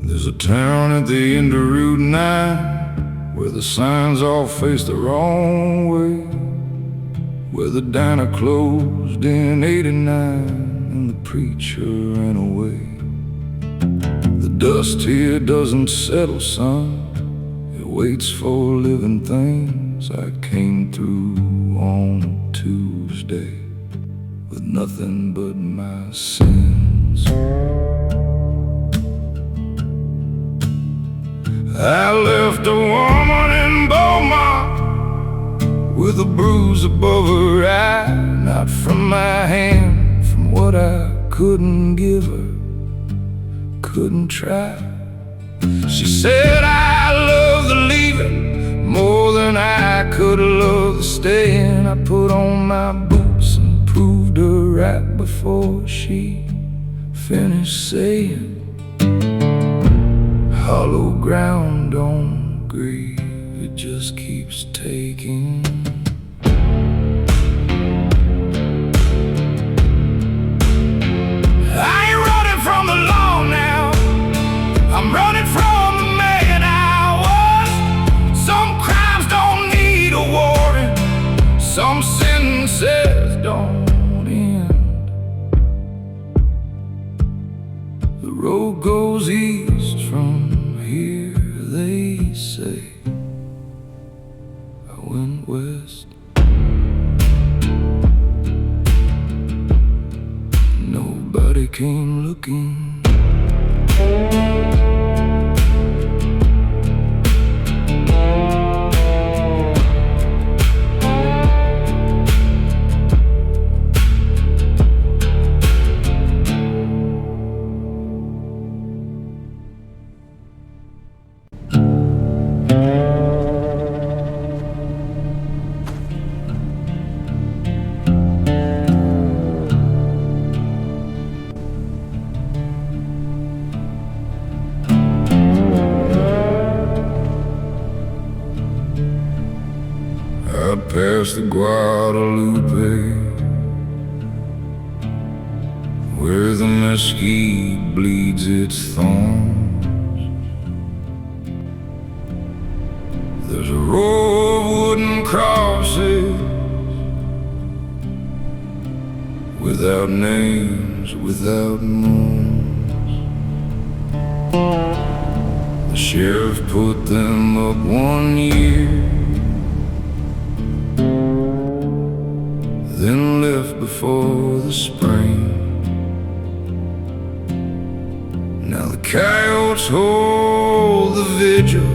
There's a town at the end of Route 9 where the signs all face the wrong way, where the diner closed in '89 and the preacher ran away. The dust here doesn't settle, son, it waits for living things. I came through on a Tuesday with nothing but my sins. I left a woman in Beaumont with a bruise above her eye, not from my hand, from what I couldn't give her, couldn't try. She said I love the leaving more than I could love the staying. I put on my boots and proved her right before she finished saying, hollow ground don't grieve, it just keeps taking. I ain't running from the law now, I'm running from the man I was. Some crimes don't need a warrant, some sentences don't end. The road goes east from here, they say. I went west. Nobody came looking. Past the Guadalupe, where the mesquite bleeds its thorns. There's a row of wooden crosses without names, without moons. The sheriff put them up one year, then left before the spring. Now the coyotes hold the vigil,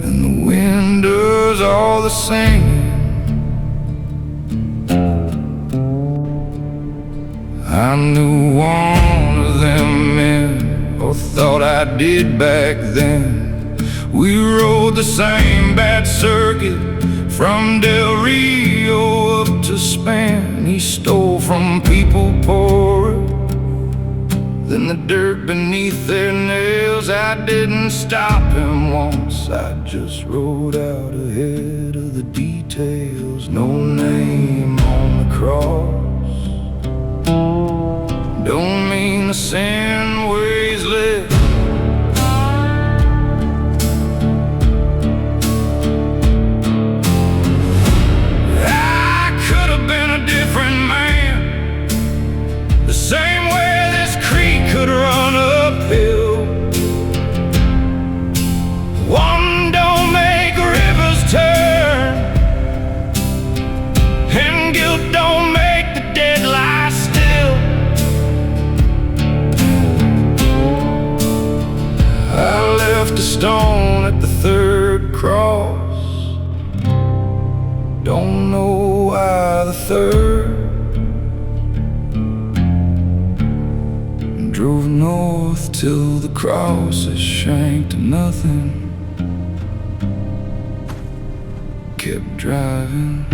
and the wind does all the singing. I knew one of them men, or thought I did back then. We rode the same bad circuit from Del Rio up to Span. He stole from people poorer than the dirt beneath their nails. I didn't stop him once, I just rode out ahead of the details. No name on the cross don't mean the sin where he's lived. Same way this creek could run uphill. One don't make rivers turn, and guilt don't make the dead lie still. I left a stone at the third cross, don't know why the third. Drove north till the crosses shrank to nothing. kept driving.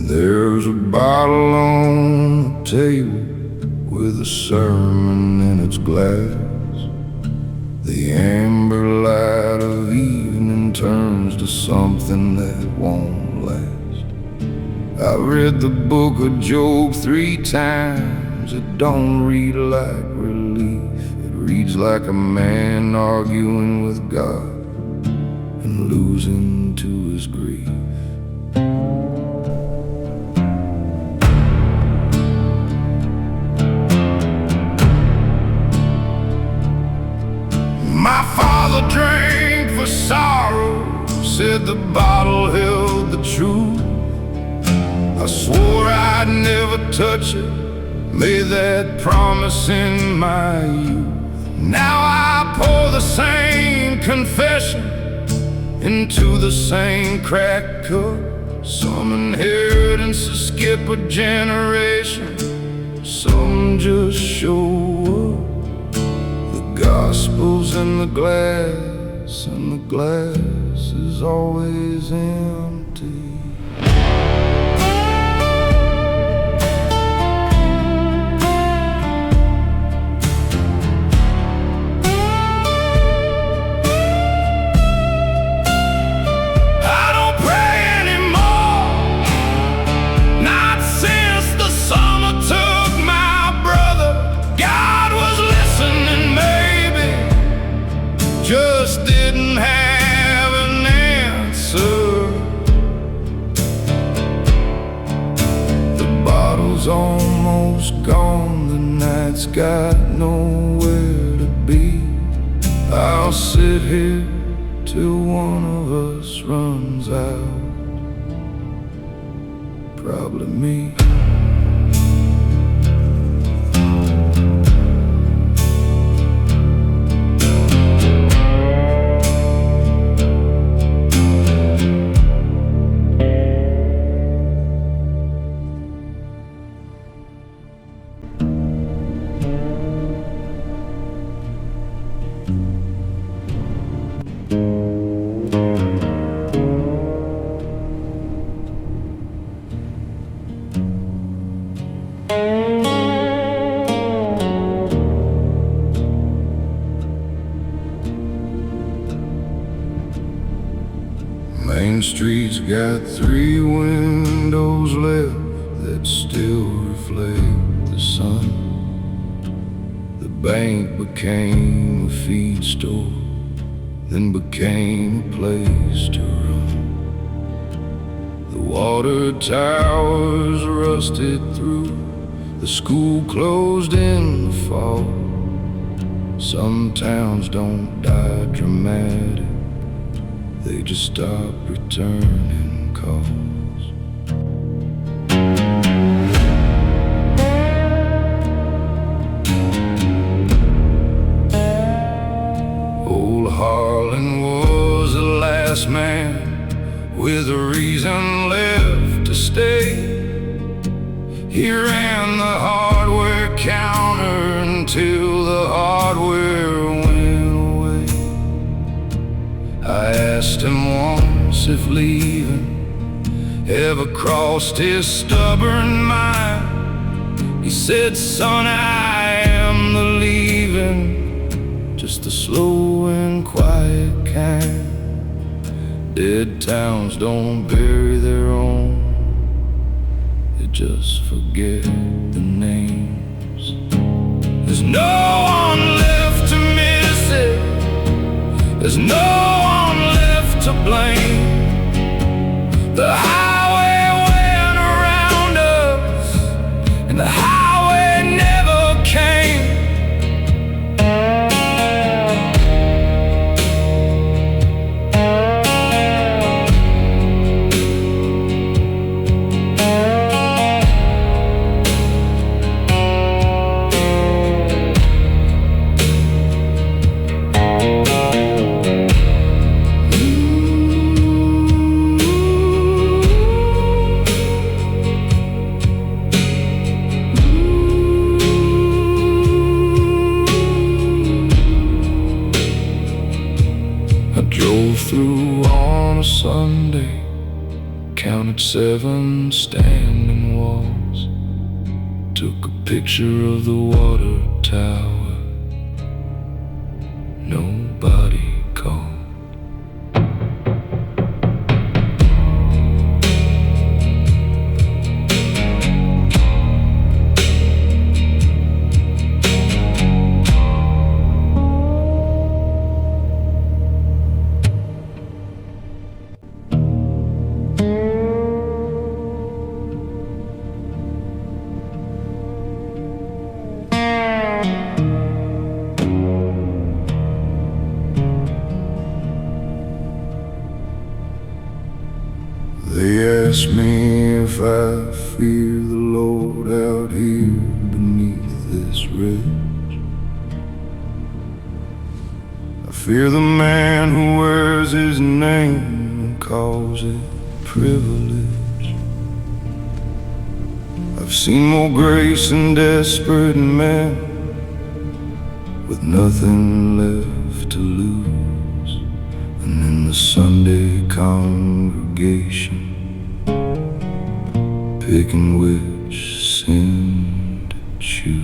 There's a bottle on the table with a sermon in its glass. The amber light of evening turns to something that won't last. I read the book of Job 3 times. It don't read like relief. It reads like a man arguing with God and losing to his grief. My father drank for sorrow, said the bottle held the truth. I swore I'd never touch it, made that promise in my youth. Now I pour the same confession into the same cracked cup. Some inheritances skip a generation, some just show up. Gospel's in the glass, and the glass is always empty. I don't pray anymore, not since the summer took my brother. God was listening, just didn't have an answer. The bottle's almost gone, the night's got nowhere to be. I'll sit here till one of us runs out, probably me. Main Street's got 3 windows left that still reflect the sun. The bank became a feed store, then became a place to run. The water towers rusted through, the school closed in the fall. Some towns don't die dramatic, they just stop returning calls. Old Harlan was the last man with a reason left to stay. He ran the hardware counter until the hardware went away. I asked him once if leaving ever crossed his stubborn mind. He said, son, I am the leaving, just the slow and quiet kind. Dead towns don't bury their own, they just forget the names. There's no one left to miss it, there's no one left to blame. The highway went around us, and the highway never came. Drove through on a Sunday, counted 7 standing walls, took a picture of the water tower. Nobody called. They ask me if I fear the Lord out here beneath this ridge. I fear the man who wears his name and calls it privilege. I've seen more grace in desperate men with nothing left to lose, and in the Sunday congregation, picking which sin to choose.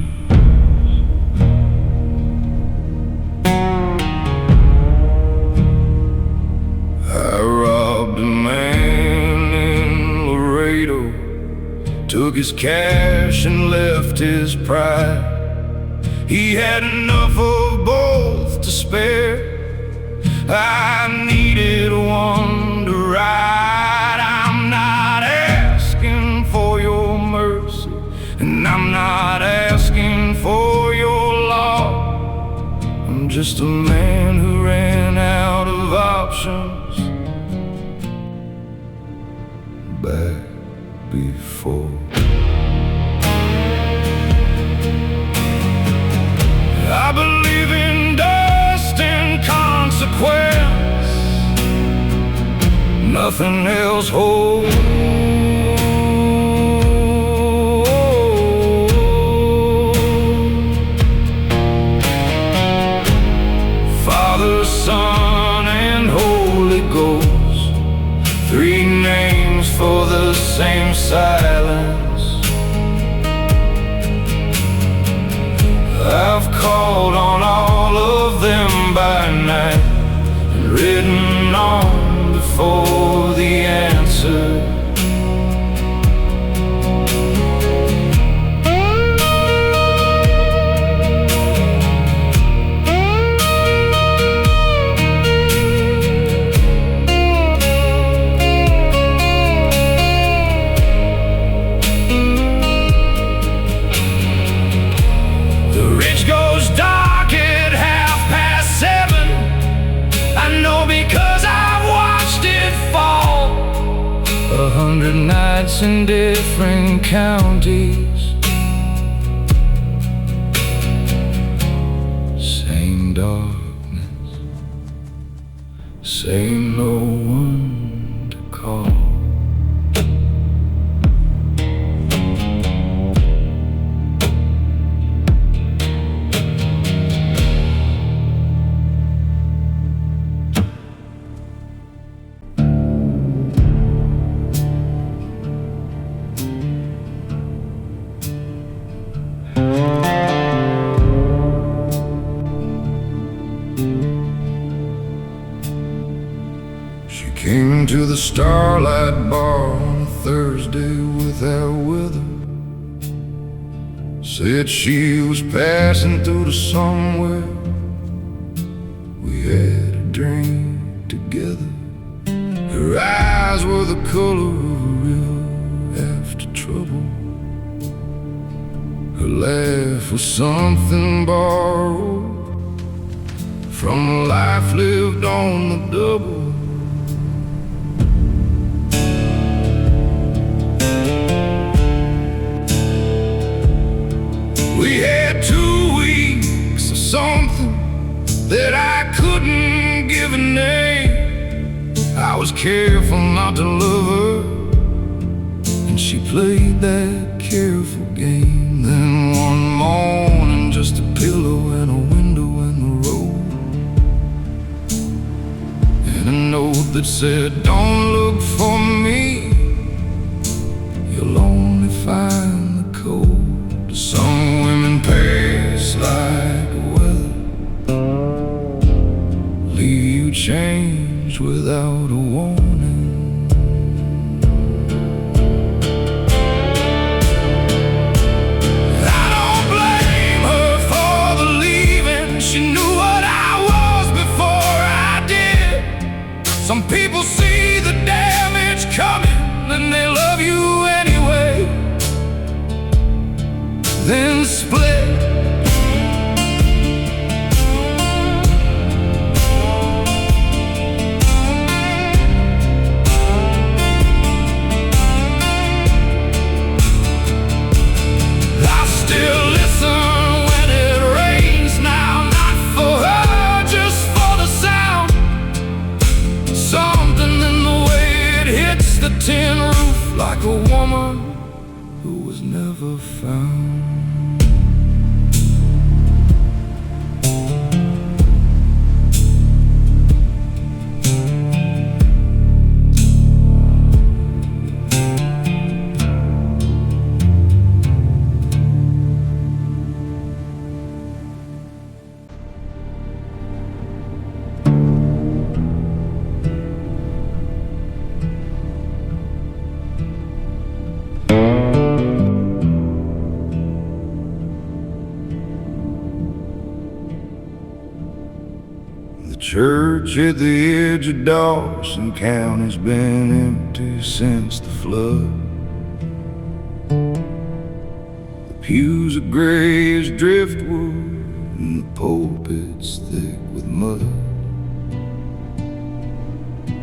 I robbed a man in Laredo, took his cash and left his pride. He had enough of both to spare. I needed one to ride. I'm not asking for your mercy, and I'm not asking for your law. I'm just a man who ran out of options back before. I believe in dust and consequence, nothing else holds. Father, Son, and Holy Ghost, 3 names for the same silence. I've called on all of them by night and written on before the answer. Nights in different counties, same darkness, same no one to call. Came to the Starlight Bar on a Thursday without weather. Said she was passing through to somewhere. We had a drink together. Her eyes eyes were the color of a river after trouble. Her laugh was something borrowed from a life lived on the double. We had 2 weeks of something that I couldn't give a name. I was careful not to love her, and she played that careful game. Then one morning, just a pillow and a window in the road, and a note that said, "Don't look for me, you'll only find the cold." Some women pass like weather, leave you changed without a warning. I don't blame her for the leaving. She knew what I was before I did. Some people see the damage coming and they love you anyway, then split. Still listen when it rains now, not for her, just for the sound. Something in the way it hits the tin roof, like a woman who was never found. Church at the edge of Dawson County's been empty since the flood. The pews are gray as driftwood and the pulpit's thick with mud.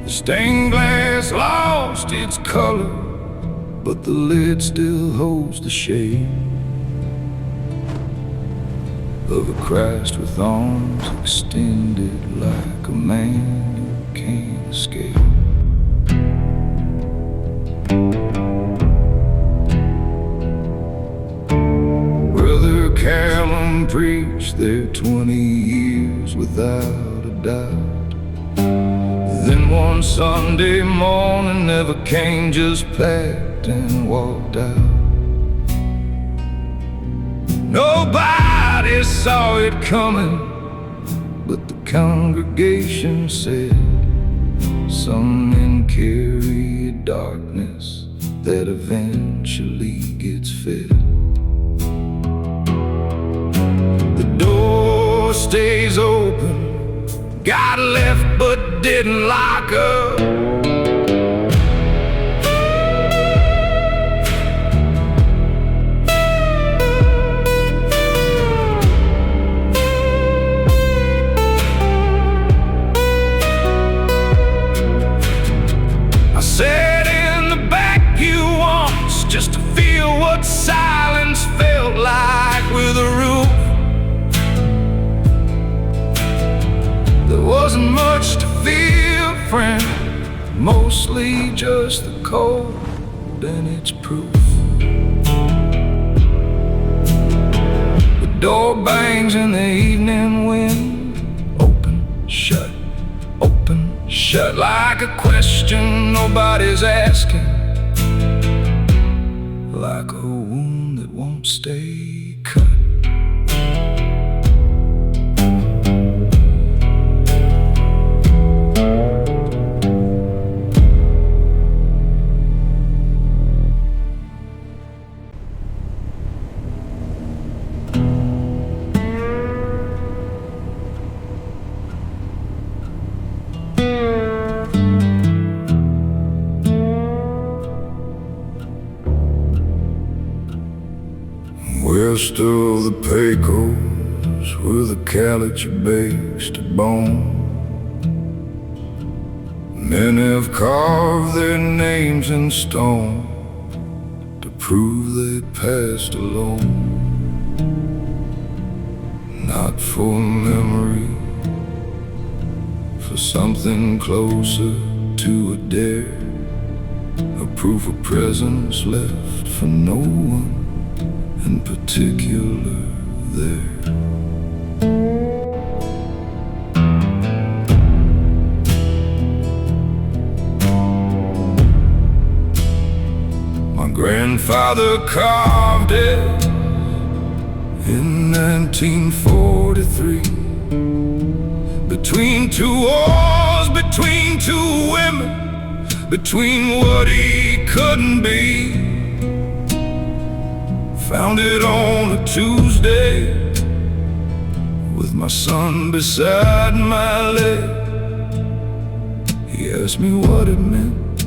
The stained glass lost its color, but the lid still holds the shape of a Christ with arms extended like a man who can't escape. Brother Callum preached there 20 years without a doubt. Then one Sunday morning never came, just packed and walked out. Nobody saw it coming, but the congregation said, some men carry a darkness that eventually gets fed. The door stays open, got left but didn't lock up. Sat in the back pew once just to feel what silence felt like with a roof. There wasn't much to feel, friend, mostly just the cold and its proof. The door bangs in the evening wind, open, shut, open, shut, like a question nobody's asking, like a wound that won't stay cut. rest of the Pecos where the Caliche bakes to bone. Men have carved their names in stone to prove they passed alone. Not for memory, for something closer to a dare, a proof of presence left for no one in particular there. My grandfather carved it in 1943, between two wars, between two women, between what he couldn't be. Found it on a Tuesday with my son beside my leg. He asked me what it meant.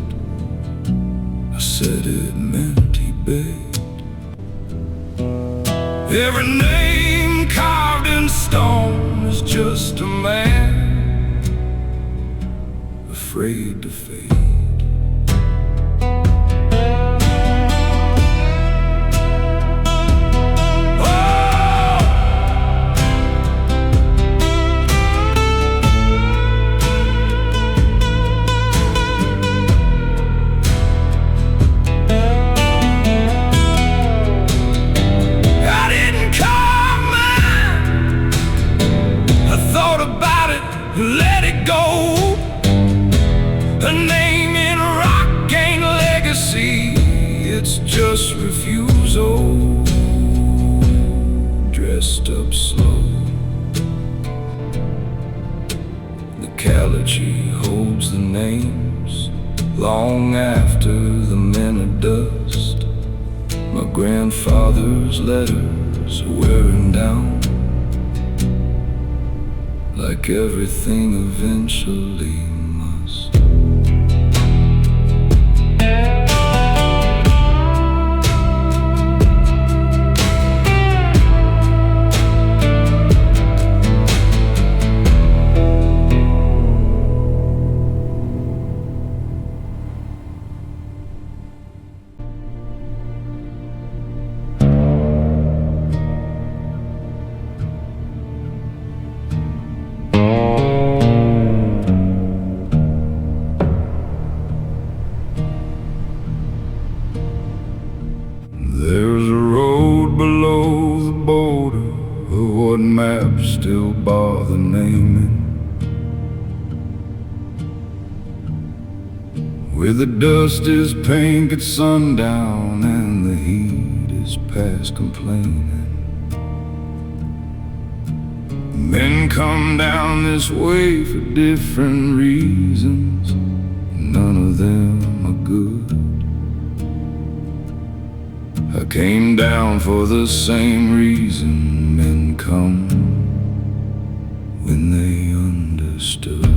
I said it meant he begged. Every name carved in stone is just a man afraid to fade. Let it go. A name in rock ain't legacy, it's just refusal dressed up slow. The Caliche holds the names long after the men are dust. My grandfather's letters are wearing down, like everything eventually must. There's a road below the border of what maps still bother naming, where the dust is pink at sundown and the heat is past complaining. Men come down this way for different reasons, none of them are good. I came down for the same reason men come when they understood.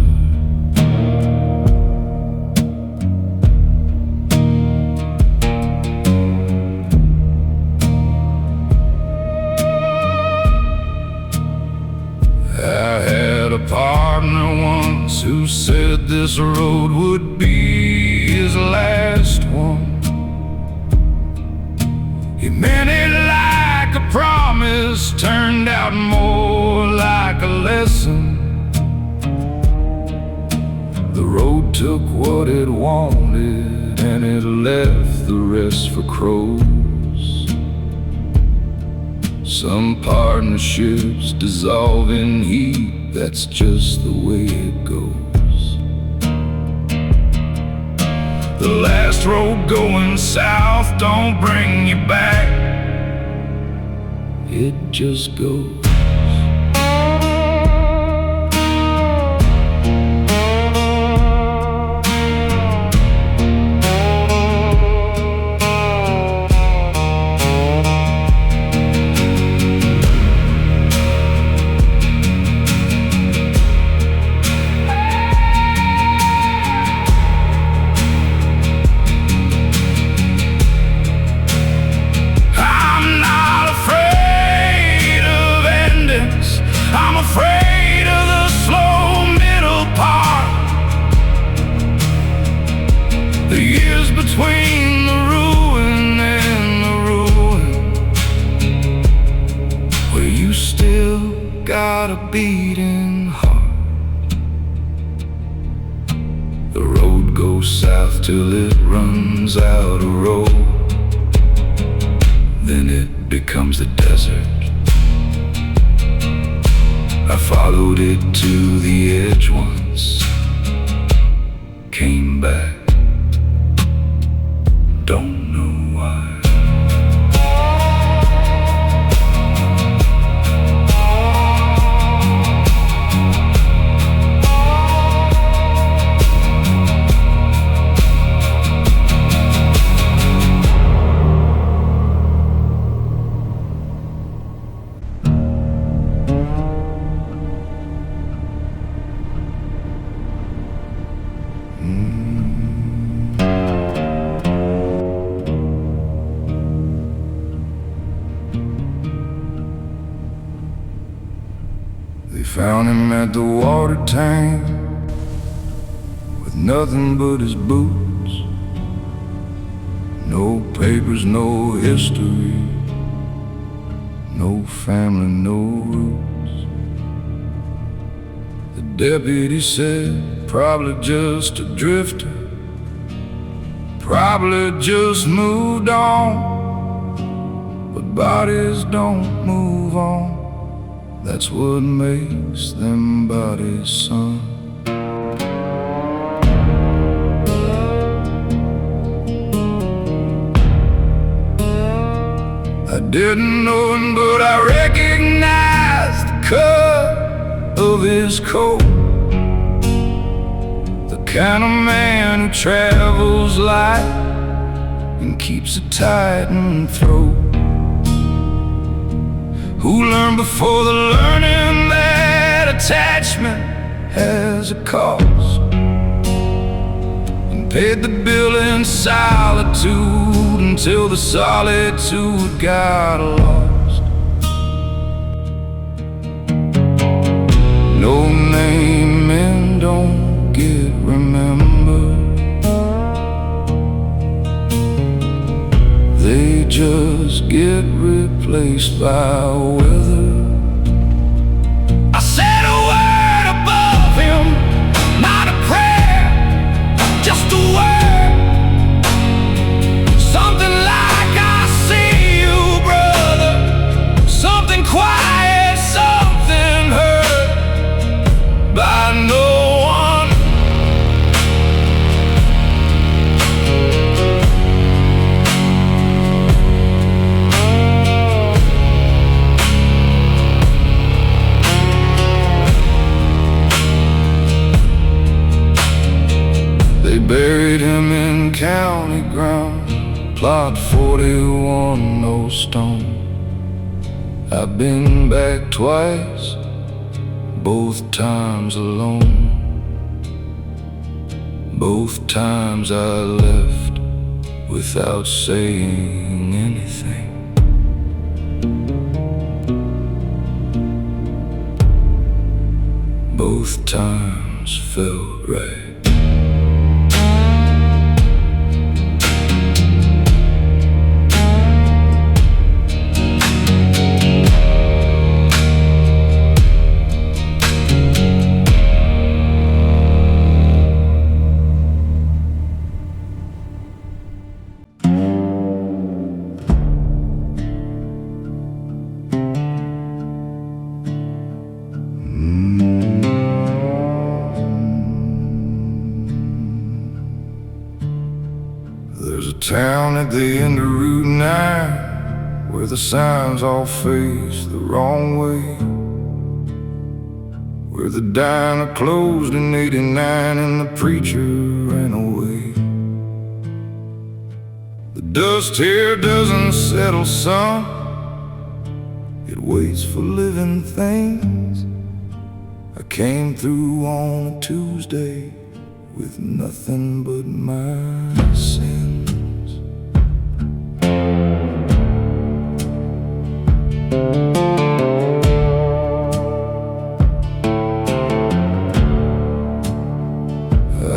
I had a partner once who said this road would be his last one. He meant it like a promise, turned out more like a lesson. The road took what it wanted and it left the rest for crows. Some partnerships dissolve in heat, that's just the way it goes. The last road going south don't bring you back, it just goes. I'm not afraid go south till it runs out of road. Then it becomes the desert. I followed it to the edge once, came back, don't know why. They found him at the water tank with nothing but his boots. No papers, no history, no family, no roots. The deputy said, probably just a drifter, probably just moved on. But bodies don't move on. That's what makes them bodies, son. I didn't know him, but I recognized the cut of his coat. The kind of man who travels light and keeps a tightened throat. Who learned before the learning that attachment has a cost, and paid the bill in solitude until the solitude got lost. No name men don't get remembered, they just get replaced by weather. I said a word above him, not a prayer, just a word. Something like, I see you, brother. Something quiet, something heard by no one. They buried him in county ground, plot 41, no stone. I've been back twice, both times alone. Both times I left without saying anything. Both times felt right. There's a town at the end of Route 9 where the signs all face the wrong way, where the diner closed in '89 and the preacher ran away. The dust here doesn't settle, son, it waits for living things. I came through on a Tuesday with nothing but my sins.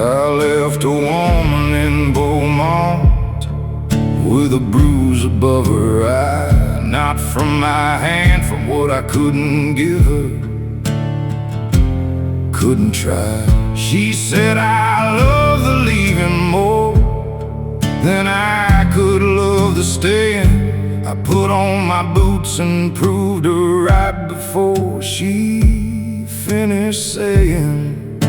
I left a woman in Beaumont with a bruise above her eye, not from my hand, from what I couldn't give her, couldn't try. She said, I love leaving more than I could love the staying. I put on my boots and proved her right before she finished saying,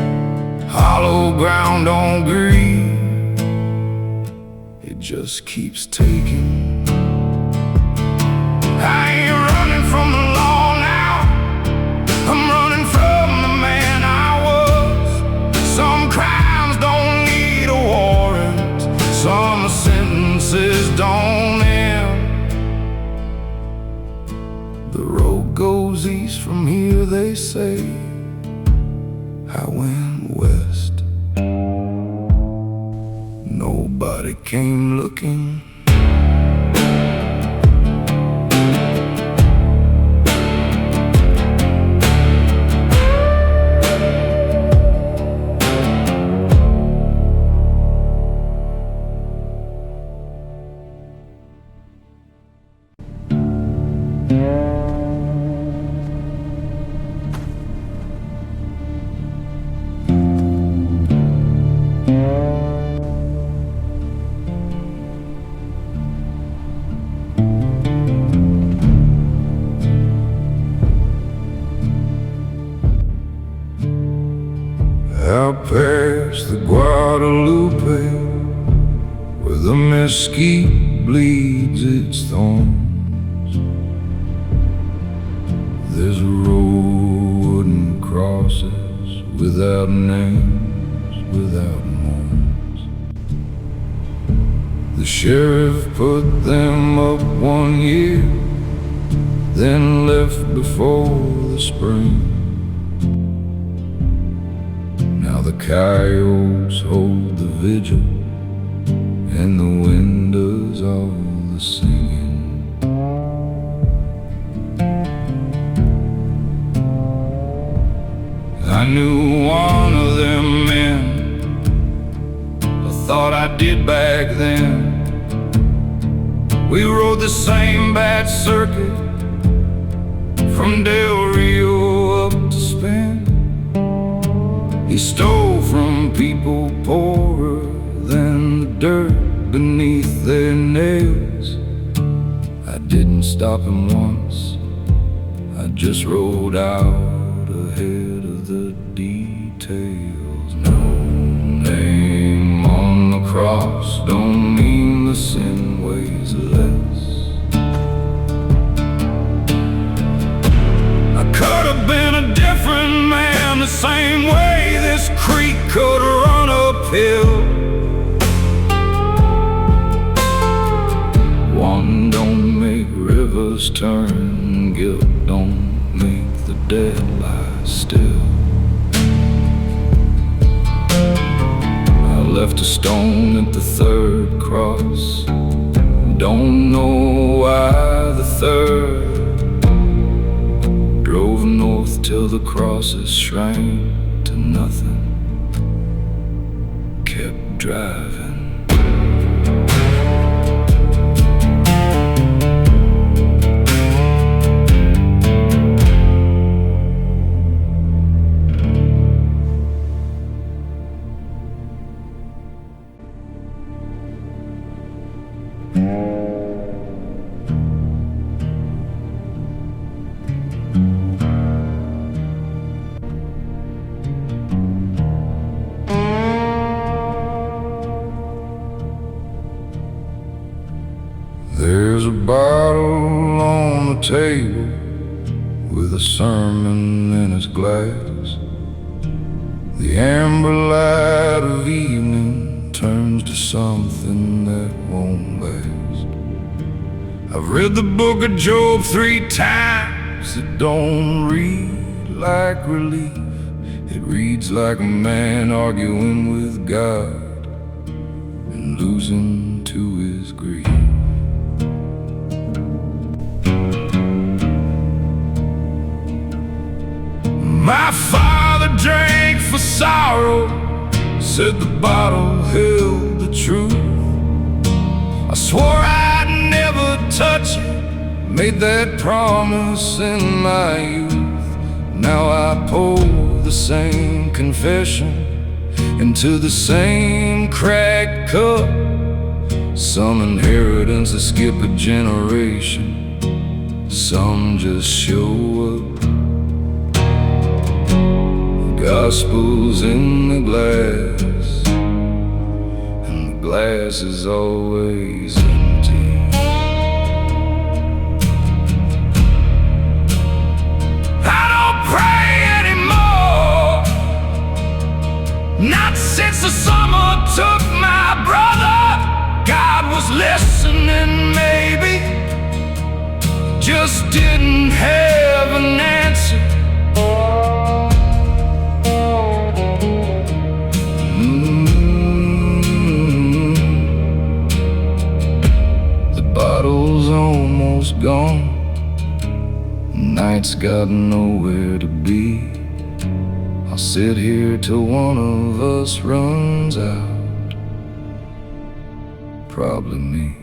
hollow ground don't grieve, it just keeps taking. I ain't running from the law now, I'm running from the man I was. Some crimes don't need a warrant, some sentences don't end. The road goes east from here, they say. I went west. Nobody came looking. Out past the Guadalupe, where the mesquite bleeds its thorns, there's a road and crosses without names, without mourns. The sheriff put them up one year, then left before the spring. Now the coyotes hold the vigil, and the wind does all the singing. I knew one of them men, I thought I did back then. We rode the same bad circuit from Del Rio up to Spain. He stole from people poorer than the dirt beneath their nails. I didn't stop him once, I just rode out ahead of the details. No name on the cross don't mean the sin weighs less. I could have been a different man, the same way this creek could run uphill. One don't make rivers turn, guilt don't make the dead lie still. I left a stone at the third cross, don't know why the third. Drove north till the crosses shrank to nothing, kept driving. There's a bottle on the table with a sermon in its glass. The amber light of evening turns to something that won't last. I've read the book of Job 3 times. It don't read like relief, it reads like a man arguing with God and losing to his grief. My father drank for sorrow, said the bottle held the truth. I swore I'd never touch it, made that promise in my youth. Now I pour the same confession into the same cracked cup, some inheritance that skip a generation, some just show up. The gospel's in the glass, and the glass is always empty. I don't pray anymore, not since the summer took my brother. God was listening, maybe, just didn't have an answer. The bottle's almost gone, night's got nowhere to be. I'll sit here till one of us runs out, probably me.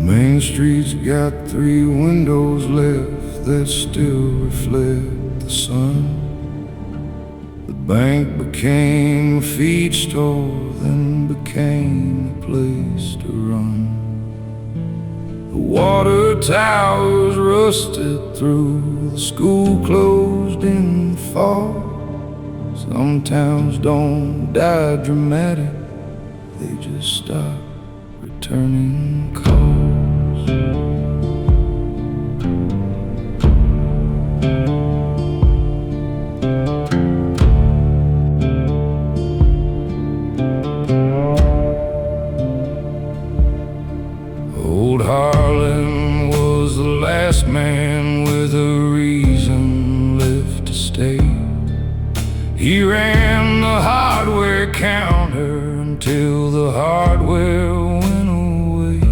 Main Street's got 3 windows left that still reflect the sun. The bank became a feed store, then became a place to run. The water towers rusted through, the school closed in the fall. Some towns don't die dramatic, they just stop returning calls. Old Harlan was the last man with a reason left to stay. He ran the hardware counter until the hardware went away.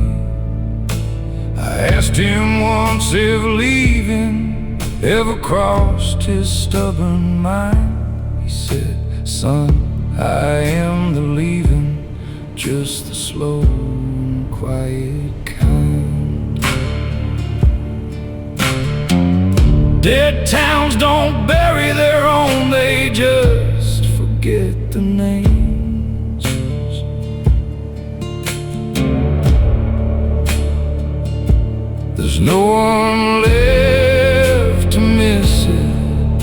I asked him once if leaving ever crossed his stubborn mind. He said, "Son, I am the leaving, just the slow and quiet kind." Dead towns don't bury their own, they just forget the names. There's no one left to miss it,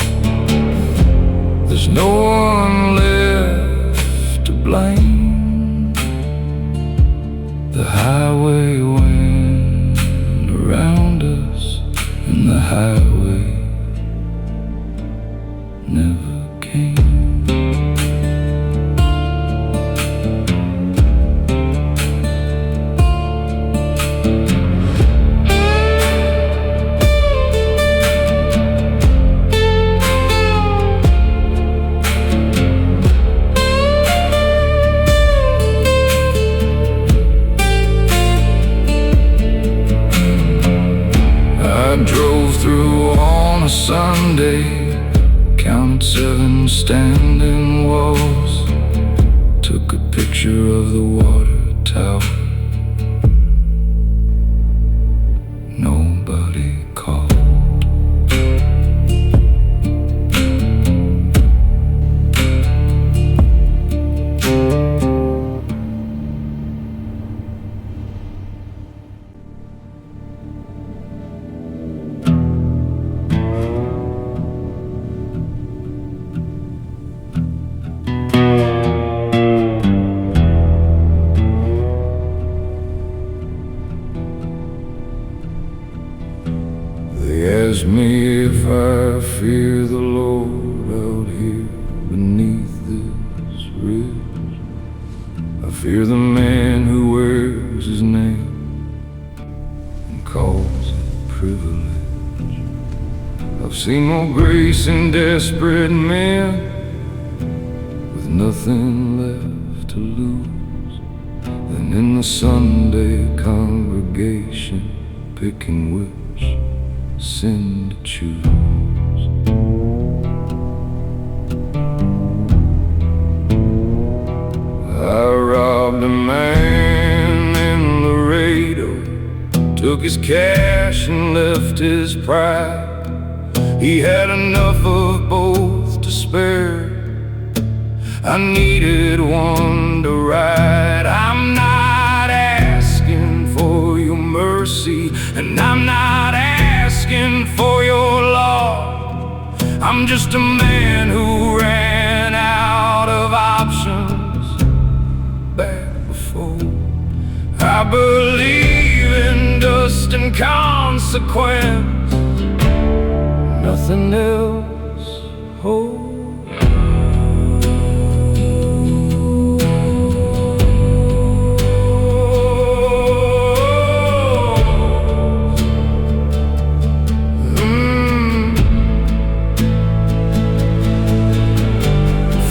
there's no one left to blame. The highway went around us, and the highway never came. I drove through on a Sunday, counted 7 standing walls, took a picture of the water tower. Nobody called. They ask me if I fear the Lord out here beneath this ridge. I fear the man who wears his name and calls it privilege. I I've seen more grace in desperate men with nothing left to lose than in the Sunday congregation picking which sin to choose. I robbed a man in Laredo, took his cash and left his pride. He had enough of both to spare. I needed one to ride. I'm not asking for your mercy, and I'm not asking for your law. I'm just a man who ran out of options back before. I believe in dust and consequence, nothing else holds.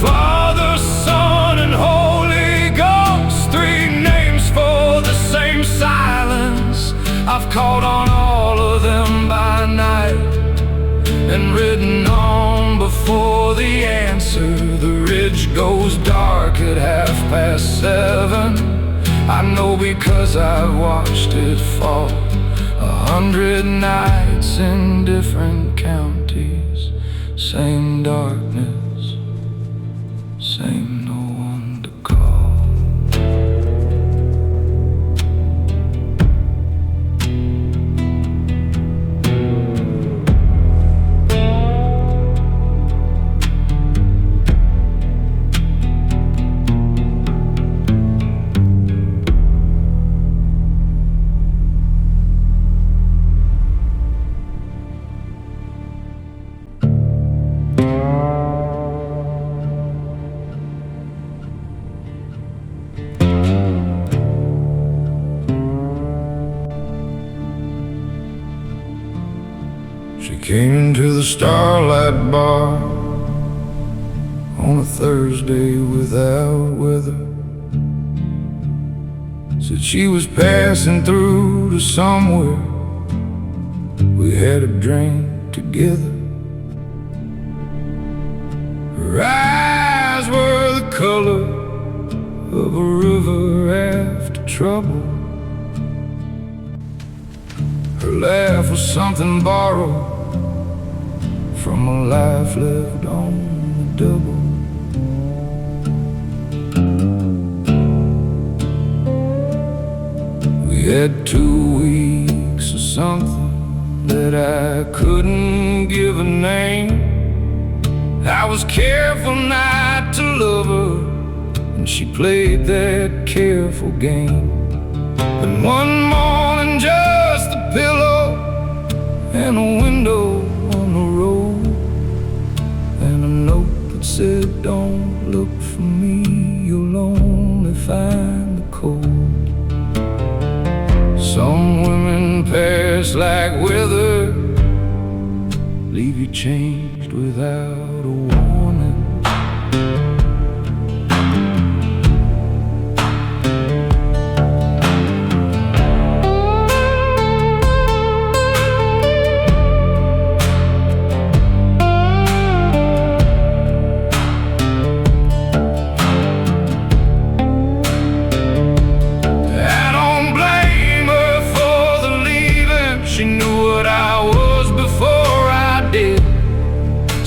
Father, Son, and Holy Ghost, three names for the same silence. I've called on all of them by night and written on before the answer. The ridge goes dark at 7:30. I know because I've watched it fall 100 nights in different counties. Same darkness, same no one to call. She came into the Starlight Bar on a Thursday without weather. Said she was passing through to somewhere. We had a drink together. Her eyes were the color of a river after trouble. Her laugh was something borrowed from a life left on the double. We had 2 weeks of something that I couldn't give a name. I was careful not to love her, and she played that careful game. But one morning, just a pillow and a window on the road, and a note that said, "Don't look for me, you'll only find the cold." Some women pass like weather, leave you changed without a warning.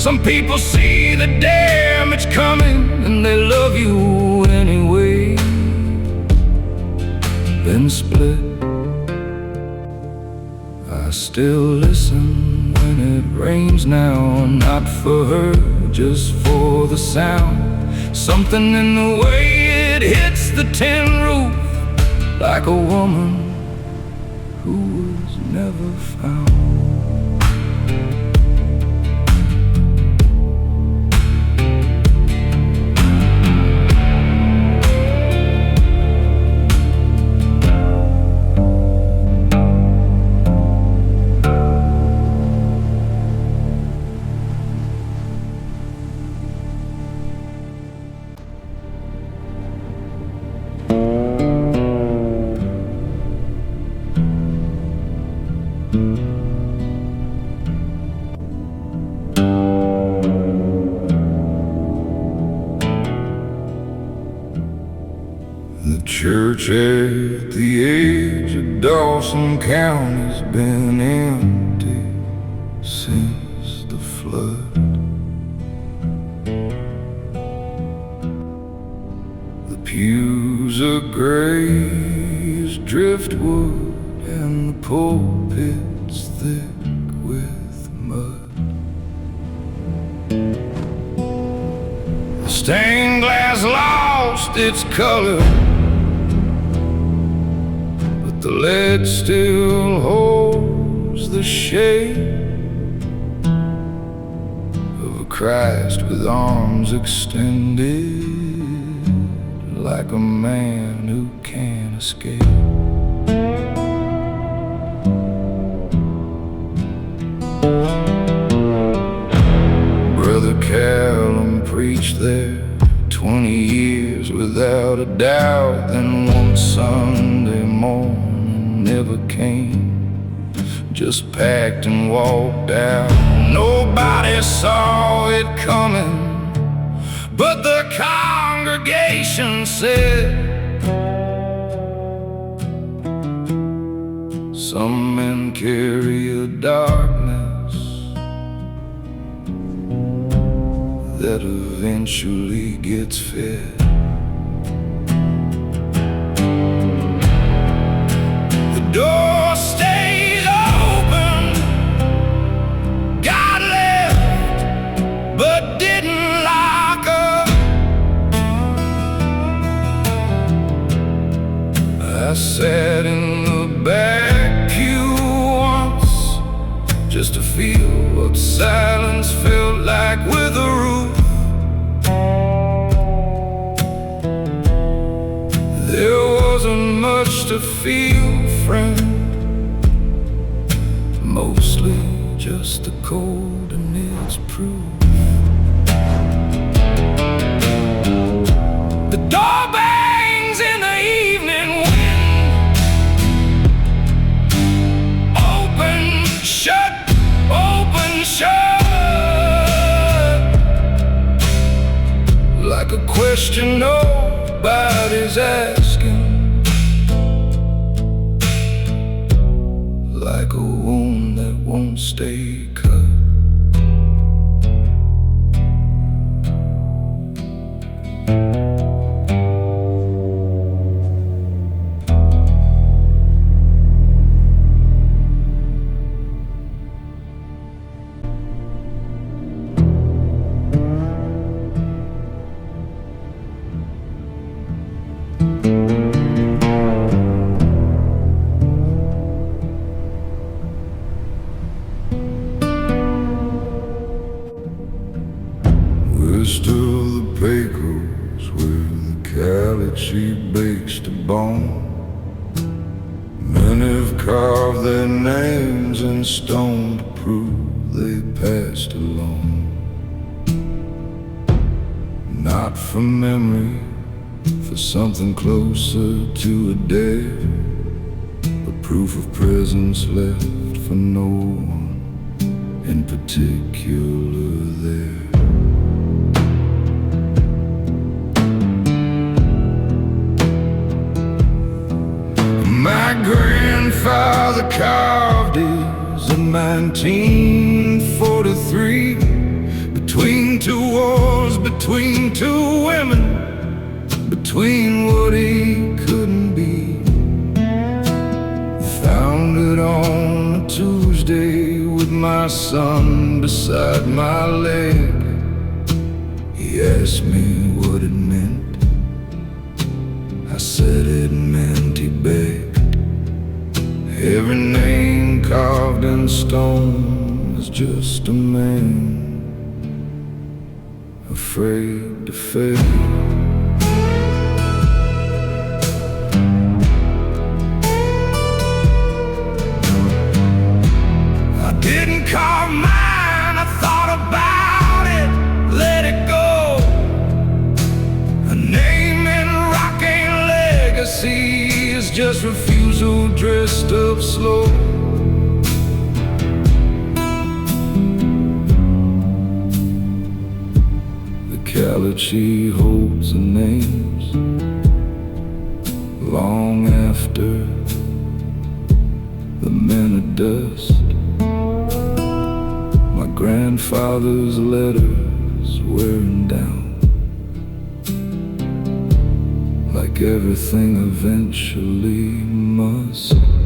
Some people see the damage coming and they love you anyway, then split. I still listen when it rains now, not for her, just for the sound. Something in the way it hits the tin roof, like a woman who was never found. church at the edge of Dawson County's been empty since the flood. The pews are gray as driftwood and the pulpit's thick with mud. The stained glass lost its color, but the lead still holds the shape of a Christ with arms extended, like a man who can't escape. Brother Callum preached there 20 years without a doubt. Then one Sunday morning never came, just packed and walked out. Nobody saw it coming, but the congregation said, some men carry a darkness that eventually gets fed. The door stayed open, God left, but didn't lock up. I sat in the back pew once, just to feel what silence felt like with a roof. There wasn't much to feel, friend, mostly just the cold and its proof. The door bangs in the evening wind, open, shut, like a question nobody's asking, like a wound that won't stay cut. We're still the Pecos where the Caliche bakes to bone. Men have carved their names in stone to prove they passed along. Not from memory, for something closer to a dead, but proof of presence left for no one in particular there. My grandfather carved his in 1943, between two wars, between two women, between what he couldn't be. Found it on a Tuesday with my son beside my leg. He asked me what it meant. I said it meant he begged. Every name carved in stone is just a man afraid to fail. I didn't carve mine, I thought about it, let it go. A name in rock ain't legacy, it's just refusal dressed up slow. The Caliche holds the names long after the men of dust. My grandfather's letters wearing down, like everything eventually must.